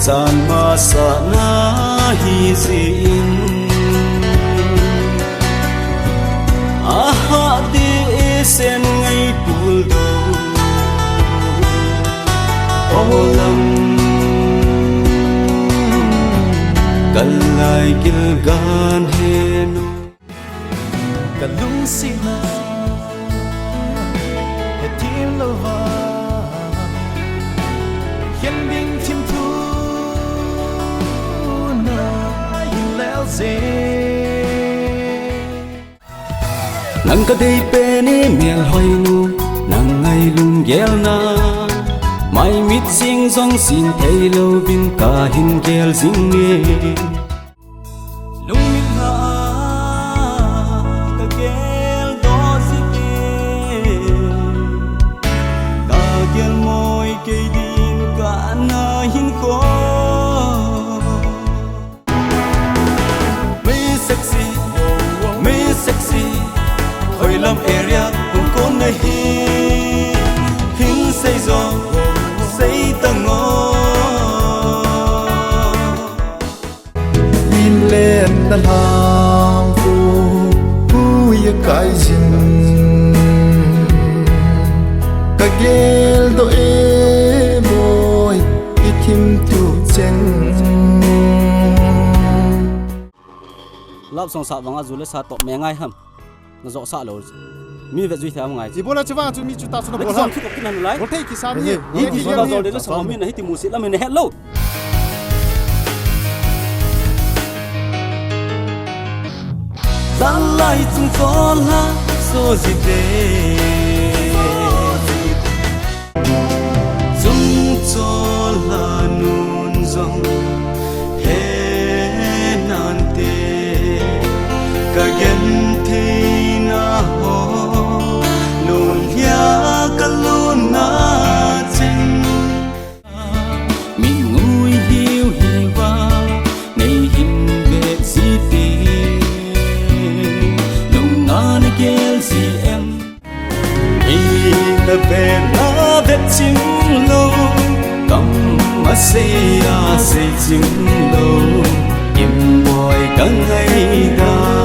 CHAANMASAT na hi zin aha di sen ngai pul do olam kalai gilgan heno kalungsina hetim lova hiền bình thêm thu na hin leo dê nang ka dei pe ni mel hoi nu nang ngai lung gel na mai mit sing zong sin thei lo bin ka hin gel zing nge lung min ha ka gel do zike ka gel moi ke din ka na hin ko me sexy hoi lam area hung kon na hi hin sei zo sei tango in lên ta lang phu hu ye kai jin ka gel do e boy ikim tu chen lap song sa wanga zule sa to me ngai ham na zo sa lo mi ve zui thang ngai ji bola chwa chu mi chu ta chuna bola ki ko kin han lai bol thei ki sam ye ki bola zo de la sa mi na hi ti mu si la me ne hello la lai chung phol la so ji de chung cho la nun zong he nan te ka gen the na ho lun ya ka lun na chen mi ngui hiu hi wa nei him ve si ti lung na ne gel si em i na ve na ve chim lo kam ma se ya se chim lo im boy ka ngai da